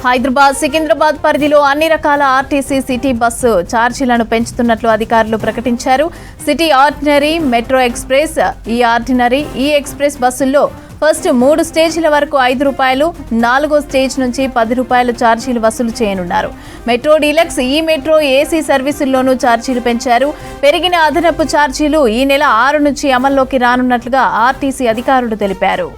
హైదరాబాద్ సికింద్రాబాద్ పరిధిలో అన్ని రకాల ఆర్టీసీ సిటీ బస్సు ఛార్జీలను పెంచుతున్నట్లు అధికారులు ప్రకటించారు. సిటీ ఆర్డినరీ, మెట్రో ఎక్స్ప్రెస్, ఈ ఆర్డినరీ, ఈ ఎక్స్ప్రెస్ బస్సుల్లో ఫస్ట్ 3 స్టేజీల వరకు ₹5, 4వ స్టేజ్ నుంచి ₹10 ఛార్జీలు వసూలు చేయనున్నారు. మెట్రో డీలక్స్, ఈ మెట్రో ఏసీ సర్వీసుల్లోనూ ఛార్జీలు పెంచారు. పెరిగిన అదనపు ఛార్జీలు ఈ నెల 6 నుంచి అమల్లోకి రానున్నట్లుగా ఆర్టీసీ అధికారులు తెలిపారు.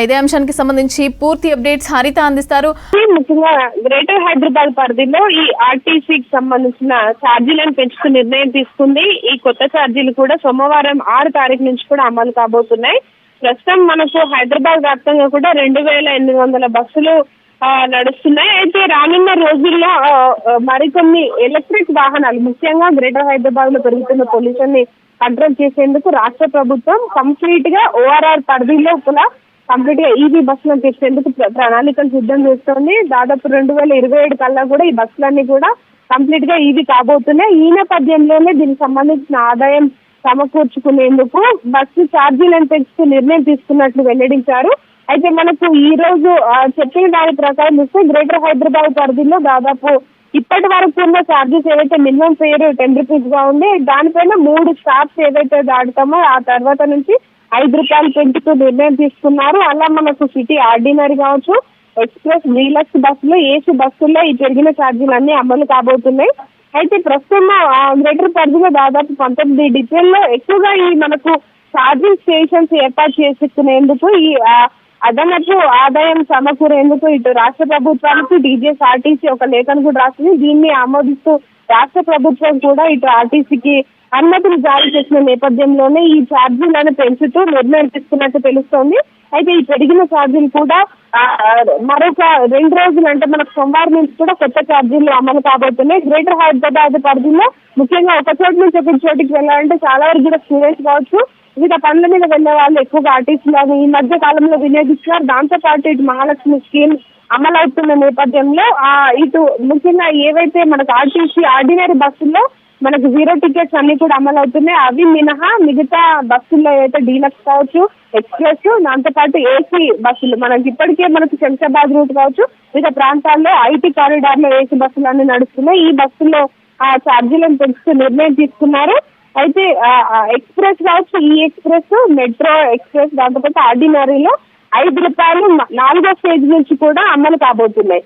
ఇదే అంశానికి సంబంధించి పూర్తి అప్డేట్స్ హరిత అందిస్తారు. ముఖ్యంగా గ్రేటర్ హైదరాబాద్ పరిధిలో ఈ ఆర్టీసీకి సంబంధించిన ఛార్జీలను పెంచుతూ నిర్ణయం తీసుకుంది. ఈ కొత్త ఛార్జీలు కూడా సోమవారం 6 తారీఖు నుంచి కూడా అమలు కాబోతున్నాయి. ప్రస్తుతం మనకు హైదరాబాద్ వ్యాప్తంగా కూడా 2800 బస్సులు నడుస్తున్నాయి. అయితే రానున్న రోజుల్లో మరికొన్ని ఎలక్ట్రిక్ వాహనాలు, ముఖ్యంగా గ్రేటర్ హైదరాబాద్ లో పెరుగుతున్న పొల్యూషన్ ని కంట్రోల్ చేసేందుకు రాష్ట్ర ప్రభుత్వం కంప్లీట్ గా ORR పరిధిలో కూడా కంప్లీట్ గా ఈవీ బస్సులను తెచ్చేందుకు ప్రణాళికలు సిద్ధం చేస్తోంది. దాదాపు 2027 కల్లా కూడా ఈ బస్సులన్నీ కూడా కంప్లీట్ గా ఈవీ కాబోతున్నాయి. ఈ నేపథ్యంలోనే దీనికి సంబంధించిన ఆదాయం సమకూర్చుకునేందుకు బస్సు ఛార్జీలను పెంచుతూ నిర్ణయం తీసుకున్నట్లు వెల్లడించారు. అయితే మనకు ఈ రోజు చెప్పిన దాని ప్రకారం చూస్తే గ్రేటర్ హైదరాబాద్ పరిధిలో దాదాపు ఇప్పటి వరకు ఉన్న ఛార్జెస్ ఏవైతే మినిమం ఫేర్ ₹10 గా ఉంది, దానిపైన 3 స్టాప్స్ ఏవైతే దాటుతామో ఆ తర్వాత నుంచి ₹5 పెంచుతూ నిర్ణయం తీసుకున్నారు. అలా మనకు సిటీ ఆర్డినరీ కావచ్చు, ఎక్స్ప్రెస్, డీలక్స్ బస్సులు, ఏసీ బస్సుల్లో ఈ పెరిగిన ఛార్జీలన్నీ అమలు కాబోతున్నాయి. అయితే ప్రస్తుతం గ్రేటర్ పరిధిలో దాదాపు 19 డిపోల్లో ఎక్కువగా ఈ మనకు ఛార్జింగ్ స్టేషన్స్ ఏర్పాటు చేసుకునేందుకు ఈ అదనపు ఆదాయం సమకూరేందుకు ఇటు రాష్ట్ర ప్రభుత్వానికి DGSRTC ఒక లేఖను కూడా రాసింది. దీన్ని ఆమోదిస్తూ రాష్ట్ర ప్రభుత్వం కూడా ఇటు ఆర్టీసీకి అనుమతులు జారీ చేసిన నేపథ్యంలోనే ఈ ఛార్జీలను పెంచుతూ నిర్ణయం తీసుకున్నట్టు తెలుస్తోంది. అయితే ఈ పెరిగిన ఛార్జీలు కూడా మరొక 2 రోజులు అంటే మనకు సోమవారం నుంచి కూడా కొత్త ఛార్జీలు అమలు కాబోతున్నాయి. గ్రేటర్ హైదరాబాద్ పరిధిలో ముఖ్యంగా ఒక చోటు నుంచి ఒక చోటికి వెళ్ళాలంటే చాలా వరకు కూడా స్టూడెంట్స్ కావచ్చు, వివిధ పనుల మీద వెళ్లే వాళ్ళు ఎక్కువగా ఆర్టీసీలను ఈ మధ్య కాలంలో వినియోగిస్తున్నారు. దాంతో పాటు ఇటు మహాలక్ష్మి స్కీమ్ అమలవుతున్న నేపథ్యంలో ఇటు ముఖ్యంగా ఏవైతే మనకు ఆర్టీసీ ఆర్డినరీ బస్సుల్లో మనకు 0 టికెట్స్ అన్ని కూడా అమలు అవుతున్నాయి. అవి మినహా మిగతా బస్సుల్లో ఏదైతే డీలక్స్ కావచ్చు, ఎక్స్ప్రెస్, దాంతో పాటు ఏసీ బస్సులు మనకి ఇప్పటికే మనకు శంషాబాద్ రూట్ కావచ్చు, వివిధ ప్రాంతాల్లో ఐటీ కారిడార్ లో ఏసీ బస్సులు అన్ని నడుస్తున్నాయి. ఈ బస్సుల్లో ఛార్జీలను పెంచుతూ నిర్ణయం తీసుకున్నారు. అయితే ఎక్స్ప్రెస్ కావచ్చు, ఈ ఎక్స్ప్రెస్, మెట్రో ఎక్స్ప్రెస్, దాంతో పాటు ఆర్డినరీలో ₹5 4వ స్టేజ్ నుంచి కూడా అమలు కాబోతున్నాయి.